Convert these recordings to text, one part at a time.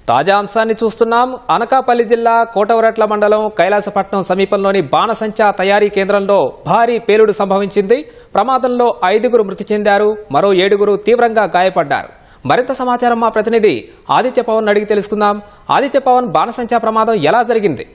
తాజా అంశాన్ని చూస్తున్నాం. అనకాపల్లి జిల్లా కోటవరట్ల మండలం కైలాసపట్నం సమీపంలోని బాణసంచా తయారీ కేంద్రంలో భారీ పేలుడు సంభవించింది. ప్రమాదంలో 5 మృతి చెందారు, మరో 7 తీవ్రంగా గాయపడ్డారు. మరింత సమాచారం మా ప్రతినిధి ఆదిత్య పవన్ అడిగి తెలుసుకుందాం. ఆదిత్య పవన్, బాణసంచా ప్రమాదం ఎలా జరిగింది?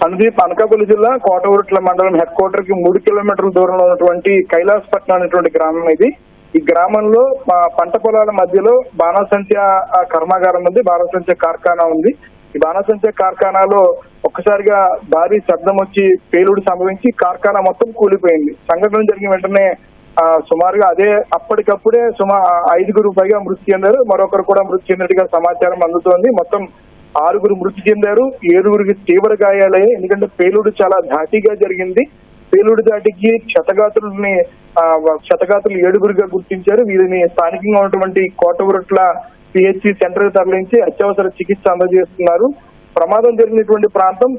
సందీప్, అనకాపల్లి జిల్లా కోటవరట్ల మండలం హెడ్ క్వార్టర్ కి 3 కిలోమీటర్ల దూరంలో ఉన్నటువంటి కైలాసపట్నం అనేటువంటి గ్రామం ఇది. ఈ గ్రామంలో పంట పొలాల మధ్యలో బాణసంచా కర్మాగారం ఉంది, బాణసంచా కార్ఖానా ఉంది. ఈ బాణసంచా కార్ఖానాలో ఒక్కసారిగా భారీ శబ్దం వచ్చి పేలుడు సంభవించి కార్ఖానా మొత్తం కూలిపోయింది. సంఘటన జరిగిన వెంటనే సుమారుగా అప్పటికప్పుడే 5 పైగా మృతి చెందారు, మరొకరు కూడా మృతి చెందినట్టుగా సమాచారం అందుతోంది. మొత్తం 6 మృతి చెందారు, 7 తీవ్ర గాయాలయ్యాయి. ఎందుకంటే పేలుడు చాలా ధాటిగా జరిగింది. పేలుడు దాటికి క్షతగాత్రులు 7 గుర్తించారు. వీరిని స్థానికంగా ఉన్నటువంటి కోటవరట్ల పిహెచ్సి సెంటర్ తరలించి అత్యవసర చికిత్స అందజేస్తున్నారు. ప్రమాదం జరిగినటువంటి ప్రాంతం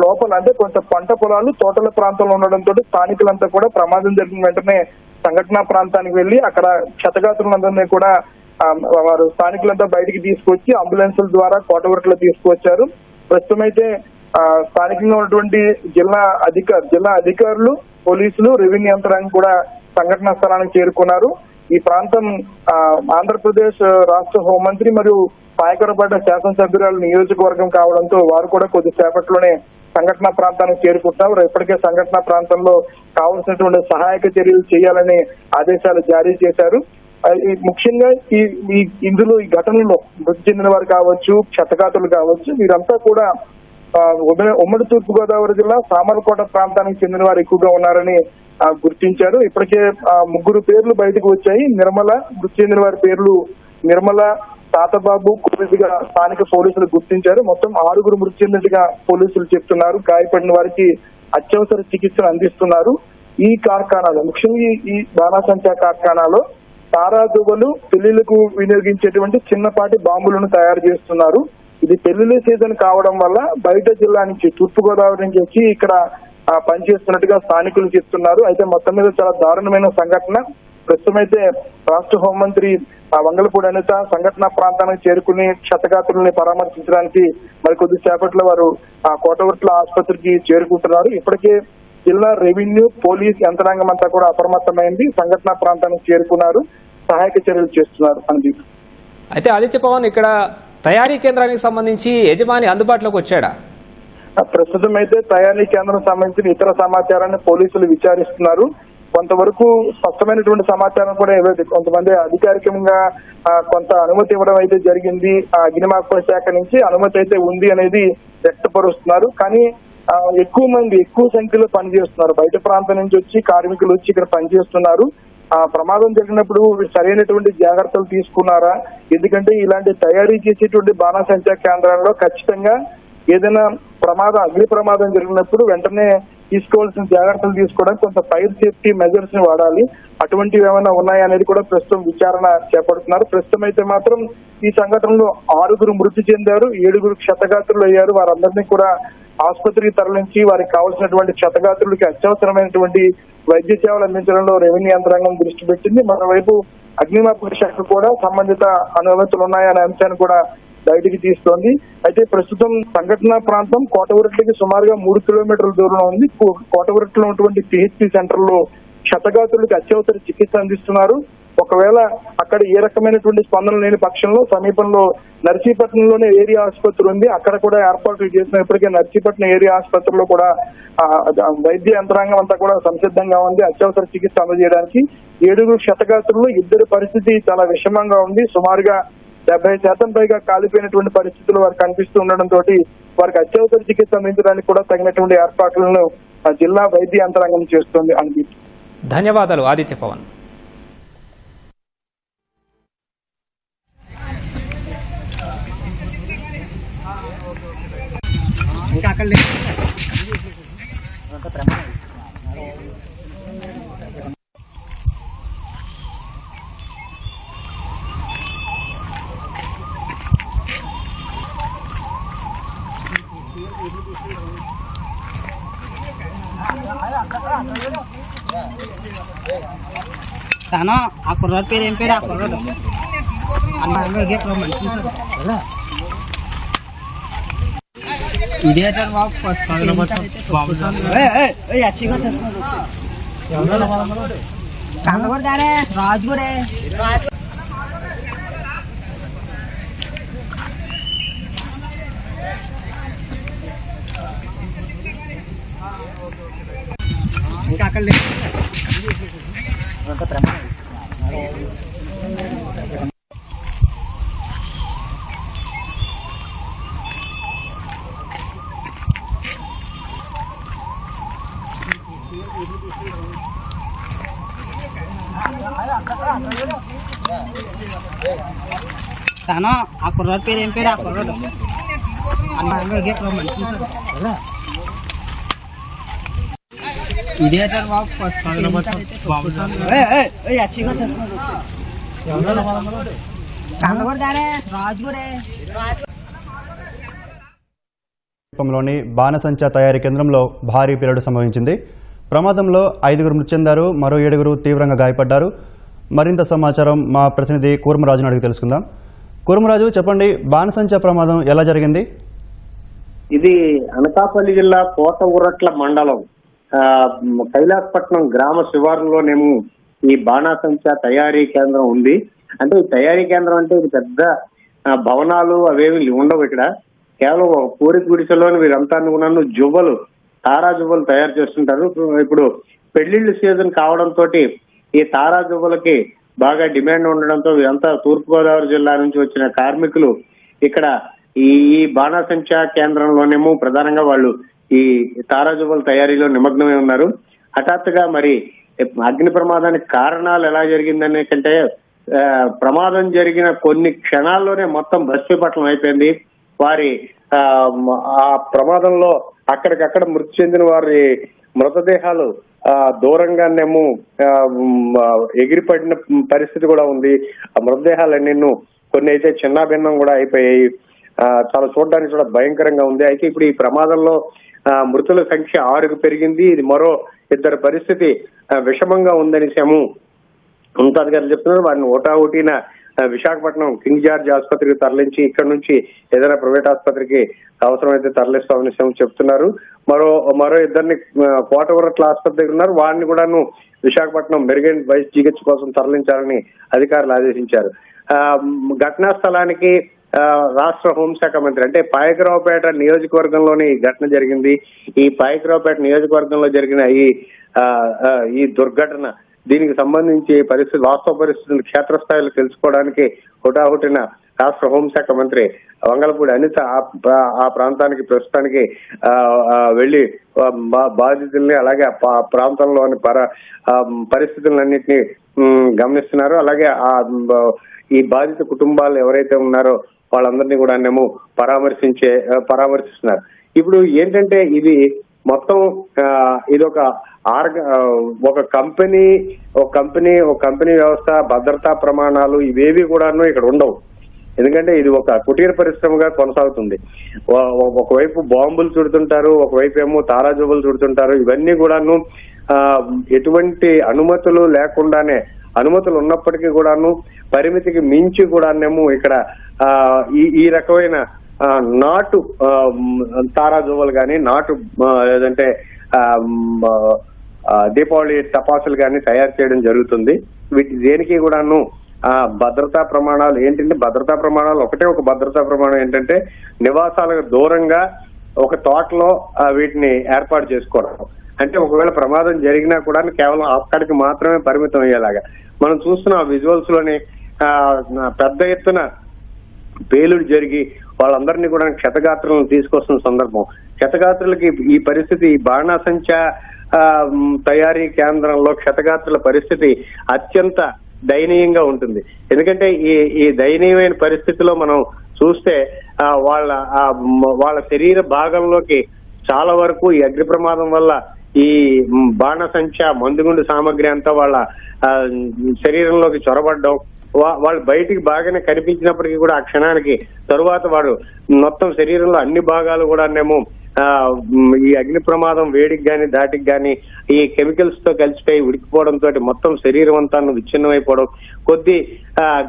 లోపల అంటే కొంత పంట పొలాలు, తోటల ప్రాంతంలో ఉండడంతో స్థానికులంతా కూడా ప్రమాదం జరిగిన వెంటనే సంఘటనా ప్రాంతానికి వెళ్లి అక్కడ క్షతగాత్రులందరినీ కూడా వారు స్థానికులంతా బయటికి తీసుకొచ్చి అంబులెన్సుల ద్వారా కోటవరట్ల తీసుకువచ్చారు. ప్రస్తుతం అయితే స్థానికంగా ఉన్నటువంటి జిల్లా అధికారులు, పోలీసులు, రెవెన్యూ యంత్రాంగం కూడా సంఘటనా స్థలానికి చేరుకున్నారు. ఈ ప్రాంతం ఆంధ్రప్రదేశ్ రాష్ట్ర హోంమంత్రి మరియు పాయకరపడ్డ శాసనసభ్యురాలు నియోజకవర్గం కావడంతో వారు కూడా కొద్దిసేపట్లోనే సంఘటనా ప్రాంతానికి చేరుకుంటున్నారు. ఇప్పటికే సంఘటనా ప్రాంతంలో కావలసినటువంటి సహాయక చర్యలు చేయాలని ఆదేశాలు జారీ చేశారు. ముఖ్యంగా ఇందులో ఈ ఘటనలో మృతి చెందిన వారు కావచ్చు, క్షతగాత్రులు కావచ్చు, వీరంతా కూడా ఉమ్మడి తూర్పు గోదావరి జిల్లా సామర్లకోట ప్రాంతానికి చెందిన వారు ఎక్కువగా ఉన్నారని గుర్తించారు. ఇప్పటికే 3 పేర్లు బయటకు వచ్చాయి. మృతి చెందిన వారి పేర్లు నిర్మల, తాతబాబు, కోవిదిగా స్థానిక పోలీసులు గుర్తించారు. మొత్తం 6 మృతి చెందినట్టుగా పోలీసులు చెప్తున్నారు. గాయపడిన వారికి అత్యవసర చికిత్సను అందిస్తున్నారు. ఈ కార్ఖానాలో, ముఖ్యంగా ఈ బాణసంచా కార్ఖానాలో తారా దువ్వలు, పెళ్లిళ్లకు వినియోగించేటువంటి చిన్నపాటి బాంబులను తయారు చేస్తున్నారు. ఇది పెళ్లిళ్ల సీజన్ కావడం వల్ల బయట జిల్లా నుంచి, తూర్పు గోదావరి నుంచి వచ్చి ఇక్కడ పనిచేస్తున్నట్టుగా స్థానికులు చెప్తున్నారు. అయితే మొత్తం మీద చాలా దారుణమైన సంఘటన. ప్రస్తుతం అయితే రాష్ట్ర హోంమంత్రి వంగలపూడి అనిత సంఘటనా ప్రాంతానికి చేరుకుని క్షతగాత్రుల్ని పరామర్శించడానికి మరికొద్ది సేపట్లో వారు కోటవరట్ల ఆసుపత్రికి చేరుకుంటున్నారు. ఇప్పటికే జిల్లా రెవెన్యూ, పోలీస్ యంత్రాంగం అంతా కూడా అప్రమత్తమైంది. సంఘటనా ప్రాంతానికి చేరుకున్నారు, సహాయక చర్యలు చేస్తున్నారు. సందీప్, అయితే ఆదిత్య పవన్, ఇక్కడ తయారీ కేంద్రానికి సంబంధించి యజమాని అందుబాటులోకి వచ్చాడా? ప్రస్తుతం అయితే తయారీ కేంద్రం సంబంధించిన ఇతర సమాచారాన్ని పోలీసులు విచారిస్తున్నారు. కొంతవరకు స్పష్టమైనటువంటి సమాచారం కూడా ఇవ్వలేదు. కొంతమంది అధికారికంగా కొంత అనుమతి ఇవ్వడం అయితే జరిగింది. అగ్నిమాపక శాఖ నుంచి అనుమతి అయితే ఉంది అనేది వ్యక్తపరుస్తున్నారు. కానీ ఎక్కువ సంఖ్యలో పనిచేస్తున్నారు. బయట ప్రాంతం నుంచి వచ్చి కార్మికులు వచ్చి ఇక్కడ పనిచేస్తున్నారు. ప్రమాదం జరిగినప్పుడు సరైనటువంటి జాగ్రత్తలు తీసుకున్నారా? ఎందుకంటే ఇలాంటి తయారీ చేసేటువంటి బాణసంచా కేంద్రాల్లో ఖచ్చితంగా ఏదైనా అగ్ని ప్రమాదం జరిగినప్పుడు వెంటనే తీసుకోవాల్సిన జాగ్రత్తలు తీసుకోవడానికి కొంత ఫైర్ సేఫ్టీ మెజర్స్ ని వాడాలి. అటువంటివి ఏమైనా ఉన్నాయా అనేది కూడా ప్రస్తుతం విచారణ చేపడుతున్నారు. ప్రస్తుతం అయితే మాత్రం ఈ సంఘటనలో 6 మృతి చెందారు, 7 క్షతగాత్రులు అయ్యారు. వారందరినీ కూడా ఆసుపత్రికి తరలించి వారికి కావాల్సినటువంటి క్షతగాత్రులకి అత్యవసరమైనటువంటి వైద్య సేవలు అందించడంలో రెవెన్యూ యంత్రాంగం దృష్టి పెట్టింది. మరోవైపు అగ్నిమాపక శాఖ కూడా సంబంధిత అనుమతులు ఉన్నాయనే అంశాన్ని కూడా బయటికి తీస్తోంది. అయితే ప్రస్తుతం సంఘటనా ప్రాంతం కోటవరట్లకి సుమారుగా 3 కిలోమీటర్ల దూరంలో ఉంది. కోటవరట్లో ఉన్నటువంటి పిహెచ్సి సెంటర్ లో క్షతగాత్రులకు అత్యవసర చికిత్స అందిస్తున్నారు. ఒకవేళ అక్కడ ఏ రకమైనటువంటి స్పందన లేని పక్షంలో సమీపంలో నర్సీపట్నంలోనే ఏరియా ఆసుపత్రి ఉంది, అక్కడ కూడా ఏర్పాట్లు చేసిన. ఇప్పటికే నర్సీపట్నం ఏరియా ఆసుపత్రిలో కూడా వైద్య యంత్రాంగం అంతా కూడా సంసిద్ధంగా ఉంది అత్యవసర చికిత్స అందజేయడానికి. 7 క్షతగాత్రులు, 2 పరిస్థితి చాలా విషమంగా ఉంది. సుమారుగా 70% పైగా కాలిపోయినటువంటి పరిస్థితులు వారికి కనిపిస్తూ ఉండడంతో వారికి అత్యవసర చికిత్స అందించడానికి కూడా తగినటువంటి ఏర్పాట్లను జిల్లా వైద్య యంత్రాంగం చేస్తుంది. అని ధన్యవాదాలు Aditya Pawan. Sana aku road pere empera aku road. Anda enggak get lo man. ఇదే బాబు రాజు కూడా ఇంకా అక్కడ sana aku road PM peda aku road anak gue get lo mati ide tar babu asik kan kalau gue dari raju deh లోని బాణసంచా తయారీ కేంద్రంలో భారీ పేలుడు సంభవించింది. ప్రమాదంలో 5 మృతి చెందారు, మరో 7 తీవ్రంగా గాయపడ్డారు. మరింత సమాచారం మా ప్రతినిధి కూర్మరాజును అడిగి తెలుసుకుందాం. కూర్మరాజు, చెప్పండి, బాణసంచా ప్రమాదం ఎలా జరిగింది? ఇది అనకాపల్లి జిల్లా కోట ఉరట్ల మండలం కైలాసపట్నం గ్రామ శివారులోనేమో ఈ బాణాసంచా తయారీ కేంద్రం ఉంది. అంటే ఈ తయారీ కేంద్రం అంటే ఇది పెద్ద భవనాలు అవేమి ఉండవు. ఇక్కడ కేవలం పూరి గుడిసెలోని వీరంతా నన్ను జువ్వలు, తారా జువ్వలు తయారు చేస్తుంటారు. ఇప్పుడు పెళ్లిళ్ళు సీజన్ కావడంతో ఈ తారా జువ్వలకి బాగా డిమాండ్ ఉండడంతో వీరంతా తూర్పుగోదావరి జిల్లా నుంచి వచ్చిన కార్మికులు ఇక్కడ ఈ బాణాసంచా కేంద్రంలోనేమో ప్రధానంగా వాళ్ళు ఈ తారా జువ్వల తయారీలో నిమగ్నమై ఉన్నారు. హఠాత్తుగా మరి అగ్ని ప్రమాదానికి కారణాలు ఎలా జరిగిందనే కంటే ప్రమాదం జరిగిన కొన్ని క్షణాల్లోనే మొత్తం భస్మీపట్నం అయిపోయింది. వారి ఆ ప్రమాదంలో అక్కడికక్కడ మృతి చెందిన వారి మృతదేహాలు దూరంగానేమో ఎగిరిపడిన పరిస్థితి కూడా ఉంది. ఆ మృతదేహాలన్నీ కొన్ని అయితే చిన్నాభిన్నం కూడా అయిపోయాయి. చాలా చూడడానికి కూడా భయంకరంగా ఉంది. అయితే ఇప్పుడు ఈ ప్రమాదంలో మృతుల సంఖ్య 6కు పెరిగింది. ఇది మరో 2 పరిస్థితి విషమంగా ఉందనేసాము ఉన్నతాధికారులు చెప్తున్నారు. వారిని ఓటాఓటీన విశాఖపట్నం కింగ్ జార్జ్ ఆసుపత్రికి తరలించి ఇక్కడ నుంచి ఏదైనా ప్రైవేట్ ఆసుపత్రికి అవసరమైతే తరలిస్తామని చెప్తున్నారు. మరో 2 కోట ఉరట్ల ఆసుపత్రి దగ్గర ఉన్నారు. వారిని కూడాను విశాఖపట్నం మెరుగైన వైద్య చికిత్స కోసం తరలించాలని అధికారులు ఆదేశించారు. ఘటనా స్థలానికి రాష్ట్ర హోంశాఖ మంత్రి అంటే పాయకరావుపేట నియోజకవర్గంలోని ఘటన జరిగింది. ఈ పాయకరావుపేట నియోజకవర్గంలో జరిగిన ఈ దుర్ఘటన, దీనికి సంబంధించి వాస్తవ పరిస్థితులు క్షేత్రస్థాయిలో తెలుసుకోవడానికి హుటాహుటిన రాష్ట్ర హోంశాఖ మంత్రి వంగలపూడి అనిత ఆ ప్రాంతానికి ప్రస్తుతానికి వెళ్లి బాధితుల్ని అలాగే ఆ ప్రాంతంలోని పరిస్థితులన్నింటినీ గమనిస్తున్నారు. అలాగే ఈ బాధిత కుటుంబాలు ఎవరైతే ఉన్నారో వాళ్ళందరినీ కూడా పరామర్శిస్తున్నారు. ఇప్పుడు ఏంటంటే ఇది మొత్తం ఇదొక ఒక కంపెనీ వ్యవస్థ, భద్రతా ప్రమాణాలు ఇవేవి కూడాను ఇక్కడ ఉండవు. ఎందుకంటే ఇది ఒక కుటీర పరిశ్రమగా కొనసాగుతుంది. ఒకవైపు బాంబులు చుడుతుంటారు, ఒకవైపు ఏమో తారాజువ్వలు చుడుతుంటారు. ఇవన్నీ కూడాను ఎటువంటి అనుమతులు లేకుండానే, అనుమతులు ఉన్నప్పటికీ కూడాను పరిమితికి మించి కూడానేమో ఇక్కడ ఈ రకమైన నాటు తారాజువ్వలు కానీ, నాటు లేదంటే దీపావళి టపాసులు కానీ తయారు చేయడం జరుగుతుంది. వీటి దేనికి కూడాను భద్రతా ప్రమాణాలు ఏంటంటే, భద్రతా ప్రమాణాలు ఒక భద్రతా ప్రమాణం ఏంటంటే నివాసాలకు దూరంగా ఒక తోటలో వీటిని ఏర్పాటు చేసుకోవడం. అంటే ఒకవేళ ప్రమాదం జరిగినా కూడా కేవలం అక్కడికి మాత్రమే పరిమితం అయ్యేలాగా. మనం చూస్తున్న విజువల్స్ లోని పెద్ద ఎత్తున పేలుడు జరిగి వాళ్ళందరినీ కూడా క్షతగాత్రులను తీసుకొస్తున్న సందర్భం. క్షతగాత్రులకి ఈ పరిస్థితి, ఈ బాణాసంచా తయారీ కేంద్రంలో క్షతగాత్రుల పరిస్థితి అత్యంత దయనీయంగా ఉంటుంది. ఎందుకంటే ఈ దయనీయమైన పరిస్థితిలో మనం చూస్తే వాళ్ళ శరీర భాగంలోకి చాలా వరకు ఈ అగ్ని ప్రమాదం వల్ల ఈ బాణసంచా మందుగుండు సామగ్రి అంతా వాళ్ళ శరీరంలోకి చొరబడ్డం, వాళ్ళు బయటికి బాగానే కనిపించినప్పటికీ కూడా ఆ క్షణానికి తరువాత వాడు మొత్తం శరీరంలో అన్ని భాగాలు కూడానేమో ఈ అగ్ని ప్రమాదం వేడికి గాని దాటికి గాని ఈ కెమికల్స్ తో కలిసిపోయి ఉడికిపోవడంతో మొత్తం శరీరం అంతా విచ్ఛిన్నమైపోవడం, కొద్ది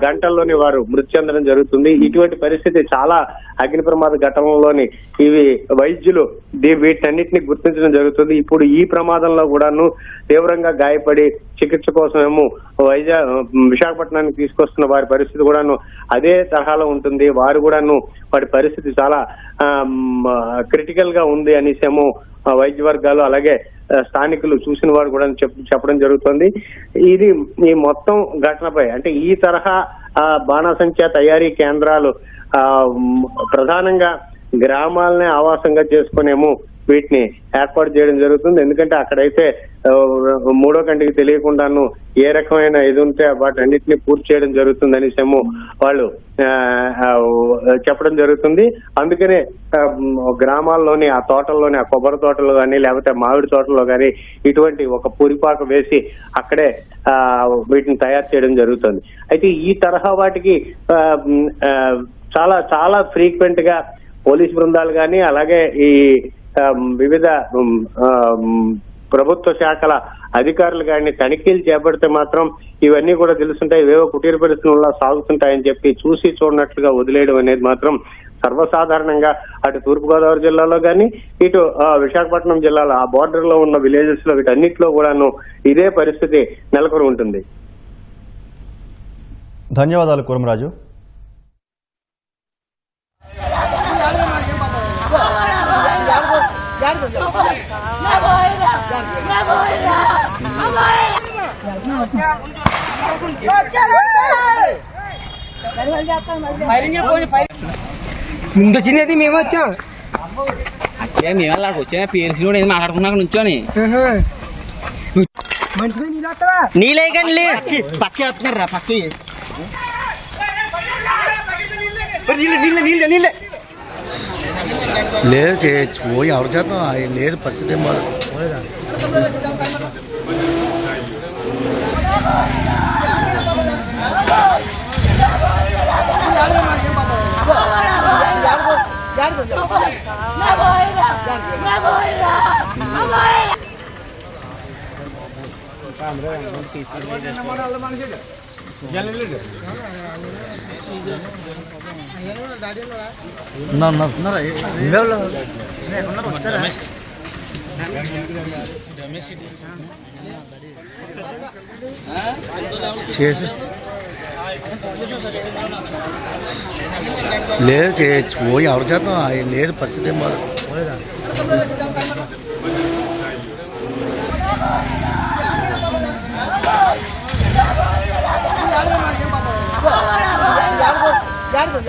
గంటల్లోనే వారు మృతి చెందడం జరుగుతుంది. ఇటువంటి పరిస్థితి చాలా అగ్ని ప్రమాద ఘటనలోని ఇవి వైద్యులు వీటన్నిటిని గుర్తించడం జరుగుతుంది. ఇప్పుడు ఈ ప్రమాదంలో కూడాను తీవ్రంగా గాయపడి చికిత్స కోసమేమో విశాఖపట్నానికి తీసుకొస్తున్న వారి పరిస్థితి కూడాను అదే తరహాలో ఉంటుంది. వారు కూడాను వారి పరిస్థితి చాలా క్రిటికల్ గా ఉంది అనేసేమో వైద్య వర్గాలు అలాగే స్థానికులు చూసిన వారు కూడా చెప్పడం జరుగుతుంది. ఇది ఈ మొత్తం ఘటనపై అంటే ఈ తరహా బాణాసంచా తయారీ కేంద్రాలు ప్రధానంగా గ్రామాలనే ఆవాసంగా చేసుకునేమో వీటిని ఏర్పాటు చేయడం జరుగుతుంది. ఎందుకంటే అక్కడైతే మూడో కంటికి తెలియకుండాను ఏ రకమైన ఇది ఉంటే వాటన్నిటిని పూర్తి చేయడం జరుగుతుంది అనేసేమో వాళ్ళు చెప్పడం జరుగుతుంది. అందుకనే గ్రామాల్లోని ఆ తోటల్లోని ఆ కొబ్బరి తోటలో కానీ లేకపోతే మామిడి తోటలో కానీ ఇటువంటి ఒక పూరిపాక వేసి అక్కడే వీటిని తయారు చేయడం జరుగుతుంది. అయితే ఈ తరహా వాటికి చాలా చాలా ఫ్రీక్వెంట్ గా పోలీస్ బృందాలు కానీ అలాగే ఈ వివిధ ప్రభుత్వ శాఖల అధికారులు కానీ తనిఖీలు చేపడితే మాత్రం ఇవన్నీ కూడా తెలుస్తుంటాయి, ఇవేవో కుటీర పరిశ్రమల్లో సాగుతుంటాయని చెప్పి చూసి చూడనట్లుగా వదిలేయడం అనేది మాత్రం సర్వసాధారణంగా అటు తూర్పుగోదావరి జిల్లాలో కానీ ఇటు విశాఖపట్నం జిల్లాలో ఆ బోర్డర్ లో ఉన్న విలేజెస్ లో వీటన్నిటిలో కూడాను ఇదే పరిస్థితి నెలకొని ఉంటుంది. ధన్యవాదాలు కూర్మరాజు. ముందు వచ్చింది మేము వచ్చాం మేము అలా వచ్చా పేరు కూడా మాట్లాడుకున్నాక నుంచోని నీళ్ళేకండి పక్కి వస్తున్నారా పక్కి లేదు చేయొచ్చు ఎవరి చేతం లేదు పరిస్థితి ఏం బాగా చేసి లేదు చేయొచ్చు ఎవరి చేతం లేదు పరిస్థితి ఏం బాగా Jangan